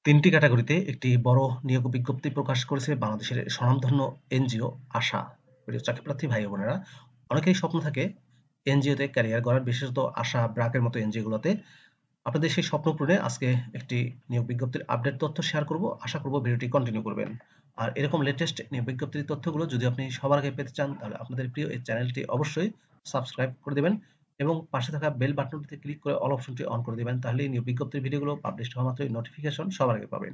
তিনটি ক্যাটাগরিতে একটি বড় নিয়োগ বিজ্ঞপ্তি প্রকাশ করেছে বাংলাদেশের স্বনামধন্য এনজিও আশা। প্রিয় চাকরিপ্রার্থী ভাই বোনেরা, অনেকেরই স্বপ্ন থাকে এনজিওতে ক্যারিয়ার গড়ার, বিশেষত আশা, ব্র্যাকের মতো এনজিওগুলোতে। আপনাদের সেই স্বপ্ন পূরণে আজকে একটি নিয়োগ বিজ্ঞপ্তির আপডেট তথ্য শেয়ার করব। আশা করব ভিডিওটি কন্টিনিউ করবেন। আর এরকম লেটেস্ট নিয়োগ বিজ্ঞপ্তির তথ্যগুলো যদি আপনি সবার আগে পেতে চান, তাহলে আপনাদের প্রিয় এই চ্যানেলটি অবশ্যই সাবস্ক্রাইব করে দেবেন এবং পাশে থাকা বেল বাটনটিতে ক্লিক করে অল অপশনটি অন করে দেবেন। তাহলে নিয়োগ বিজ্ঞপ্তির ভিডিওগুলো পাবলিশ হওয়া মাত্রই নোটিফিকেশন সবার আগে পাবেন।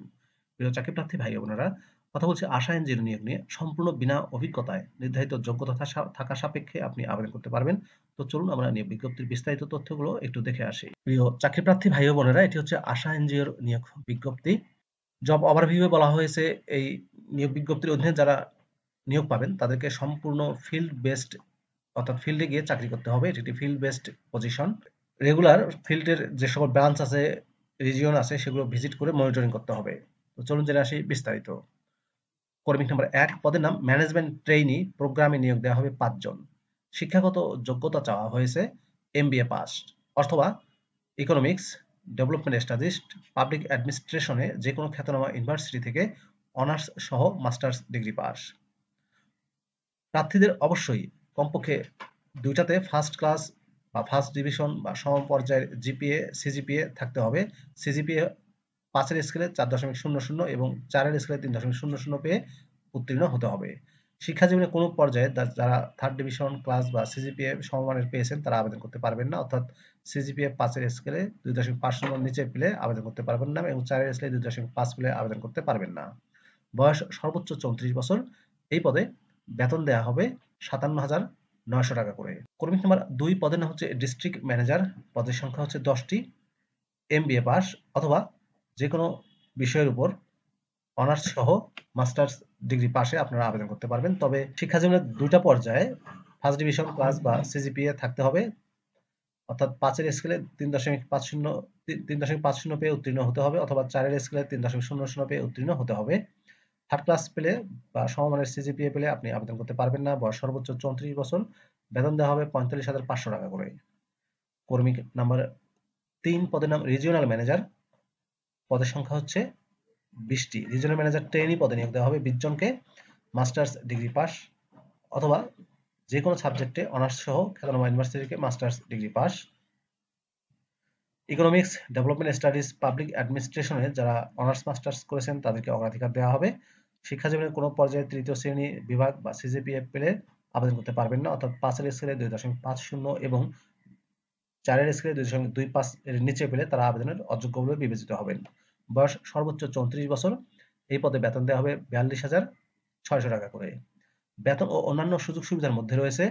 প্রিয় চাকরিপ্রার্থী ভাই বোনেরা, কথা বলছি আশা এনজিও নিয়োগ নিয়ে। সম্পূর্ণ বিনা অভিজ্ঞতায় নির্ধারিত যোগ্যতা থাকা সাপেক্ষে আপনি আবেদন করতে পারবেন। তো চলুন আমরা নিয়োগ বিজ্ঞপ্তির বিস্তারিত তথ্যগুলো একটু দেখে আসি। প্রিয় চাকরিপ্রার্থী ভাই বোনেরা, এটি হচ্ছে আশা এনজিওর নিয়োগ বিজ্ঞপ্তি। জব ওভারভিউয়ে বলা হয়েছে এই নিয়োগ বিজ্ঞপ্তির অধীনে যারা নিয়োগ পাবেন তাদেরকে সম্পূর্ণ ফিল্ড বেসড, অর্থাৎ ফিল্ডে গিয়ে চাকরি করতে হবে। এটি একটি ফিল্ড বেসড পজিশন। রেগুলার ফিল্ডের যে সকল ব্রাঞ্চ আছে, রিজিয়ন আছে, সেগুলো ভিজিট করে মনিটরিং করতে হবে। তো চলুন জেনে আসি বিস্তারিত। কর্মী নাম্বার 1, পদের নাম ম্যানেজমেন্ট ট্রেইনি, প্রোগ্রামে নিয়োগ দেওয়া হবে 5 জন। শিক্ষাগত যোগ্যতা চাওয়া হয়েছে এমবিএ পাস অথবা ইকোনমিক্স, ডেভেলপমেন্ট স্টাডিজ, পাবলিক অ্যাডমিনিস্ট্রেশনে যে কোনো খ্যাতনামা ইউনিভার্সিটি থেকে অনার্স সহ মাস্টার্স ডিগ্রি পাস। প্রার্থীদের অবশ্যই কমপক্ষে দুইটাতে ফার্স্ট ক্লাস বা ফার্স্ট ডিভিশন বা সমপর্যায়ের জিপিএ সিজিপিএ থাকতে হবে। সিজিপিএ 5-এর স্কেলে 4.00 এবং 4-এর স্কেলে 3.00 পেয়ে উত্তীর্ণ হতে হবে। শিক্ষা জীবনে কোনো পর্যায়ে যারা থার্ড ডিভিশন ক্লাস বা সিজিপিএ সমমানের পেয়েছেন তারা আবেদন করতে পারবেন না, অর্থাৎ সিজিপিএ 5-এর স্কেলে 2.50 নিচে পেলে আবেদন করতে পারবেন না এবং 4-এর স্কেলে 2.5 পেলে আবেদন করতে পারবেন না। বয়স সর্বোচ্চ 34 বছর। এই পদে বেতন দেওয়া হবে 57,900 টাকা করে। কর্মী নাম্বার 2, পদের নাম হচ্ছে ডিস্ট্রিক্ট ম্যানেজার। পদের সংখ্যা হচ্ছে 10টি। এমবিএ পাস অথবা যে কোনো বিষয়ের উপর অনার্স সহ মাস্টার্স ডিগ্রি পাশে আপনারা আবেদন করতে পারবেন। তবে শিক্ষা জীবনের দুইটা পর্যায়ে ফার্স্ট ডিভিশন ক্লাস বা সিজিপিএ থাকতে হবে, অর্থাৎ 5-এর স্কেলে 3.50 পেয়ে উত্তীর্ণ হতে হবে অথবা 4-এর স্কেলে 3.00 পেয়ে উত্তীর্ণ হতে হবে। থার্ড ক্লাস পেলে বা সমমানের সিজিপিএ পেলে আপনি আবেদন করতে পারবেন না। বয়স সর্বোচ্চ 34 বছর। বেতন দেওয়া হবে 45,500 টাকা করে। কর্মী নাম্বার 3, পদের নাম রিজিওনাল ম্যানেজার। পদের সংখ্যা হচ্ছে 20টি। রিজিওনাল ম্যানেজার ট্রেনি পদে নিয়োগ দেওয়া হবে 20 জনকে। মাস্টার্স ডিগ্রি পাস অথবা যে কোনো সাবজেক্টে অনার্স সহ খ্যাতনামা ইউনিভার্সিটি থেকে masters degree pass. Economics, development studies, public অ্যাডমিনিস্ট্রেশনে যারা অনার্স মাস্টার্স করেছেন তাদেরকে অগ্রাধিকার দেওয়া হবে। শিক্ষা জীবনের কোনো পর্যায়ে তৃতীয় শ্রেণী বিভাগ বা সিজিপিএ পেলে আবেদন করতে পারবেন না, অর্থাৎ 5-এর স্কেলে 2.50 এবং 4-এর স্কেলে 2.25 এর নিচে পেলে তারা আবেদনের অযোগ্য বলে বিবেচিত হবেন। বয়স সর্বোচ্চ 34 বছর। এই পদে বেতন দেওয়া হবে 42,600 টাকা করে। বেতন ও অন্যান্য সুযোগ সুবিধার মধ্যে রয়েছে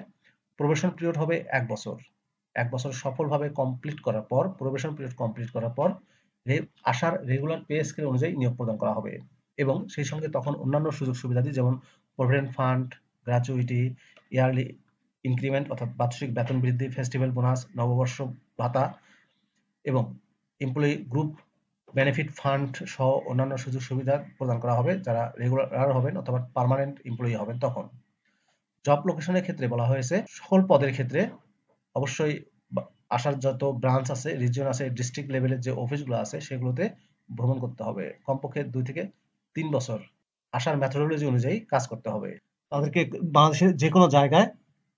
প্রবেশন পিরিয়ড হবে 1 বছর। 1 বছর সফলভাবে কমপ্লিট করার পর, প্রবেশন পিরিয়ড কমপ্লিট করার পর আশার রেগুলার পে স্কেল অনুযায়ী নিয়োগ প্রদান করা হবে এবং সেই সঙ্গে তখন অন্যান্য সুযোগ সুবিধাদি যেমন provident fund, gratuity, yearly increment অর্থাৎ বার্ষিক বেতন বৃদ্ধি, ফেস্টিভ্যাল বোনাস, নববর্ষ ভাতা এবং এমপ্লয়ি গ্রুপ বেনিফিট ফান্ড সহ অন্যান্য সুযোগ সুবিধা প্রদান করা হবে যারা রেগুলার হবেন অথবা পার্মানেন্ট এমপ্লয়ি হবেন তখন। জব লোকেশনের ক্ষেত্রে বলা হয়েছে সকল পদের ক্ষেত্রে অবশ্যই আশার যত ব্রাঞ্চ আছে, রিজিয়ন আছে, ডিস্ট্রিক্ট লেভেলের যে অফিসগুলো আছে সেগুলোতে ভ্রমণ করতে হবে। কমপক্ষে 2 থেকে 3 বছর আশার মেথোডোলজি অনুযায়ী কাজ করতে হবে। তাদেরকে বাংলাদেশের যে কোনো জায়গায়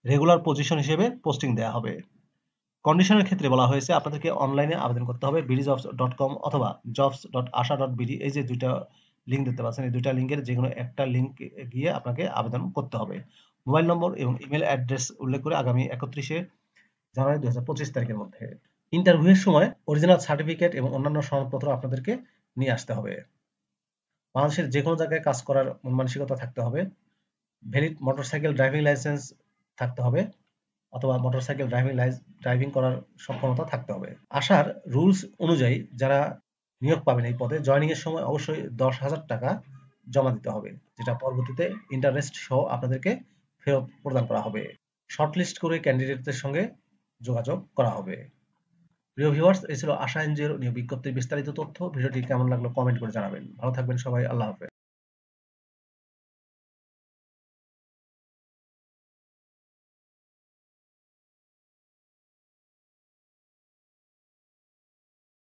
রেগুলার পজিশন হিসেবে পোস্টিং দেওয়া হবে। কন্ডিশনের ক্ষেত্রে বলা হয়েছে আপনাদেরকে অনলাইনে আবেদন করতে হবে bdjobs.com অথবা jobs.asha.bd। এই যে দুইটা লিঙ্ক দেখতে পাচ্ছেন, এই দুইটা লিঙ্কের যে কোনো একটা লিঙ্ক গিয়ে আপনাকে আবেদন করতে হবে। মোবাইল নম্বর এবং ইমেল অ্যাড্রেস উল্লেখ করে আগামী 31শে জানুয়ারি 2025 তারিখের মধ্যে। ইন্টারভিউয়ের সময় অরিজিনাল সার্টিফিকেট এবং অন্যান্য সনদপত্র আপনাদেরকে নিয়ে আসতে হবে। বাংলাদেশের যে কোনো জায়গায় কাজ করার মন মানসিকতা থাকতে হবে। ভ্যালিড মোটরসাইকেল ড্রাইভিং লাইসেন্স থাকতে হবে অথবা মোটরসাইকেল ড্রাইভিং করার সক্ষমতা থাকতে হবে। আশার রুলস অনুযায়ী যারা নিয়োগ পাবেন এই পদে জয়েনিং এর সময় অবশ্যই 10,000 টাকা জমা দিতে হবে, যেটা পরবর্তীতে ইন্টারেস্ট সহ আপনাদেরকে ফেরত প্রদান করা হবে। শর্টলিস্ট করে ক্যান্ডিডেটদের সঙ্গে যোগাযোগ করা হবে। প্রিয় ভিউয়ার্স, এই ছিল আশা এনজিওর নিয়োগ বিজ্ঞপ্তির বিস্তারিত তথ্য। ভিডিওটি কেমন লাগলো কমেন্ট করে জানাবেন। ভালো থাকবেন সবাই। আল্লাহ হাফেজ।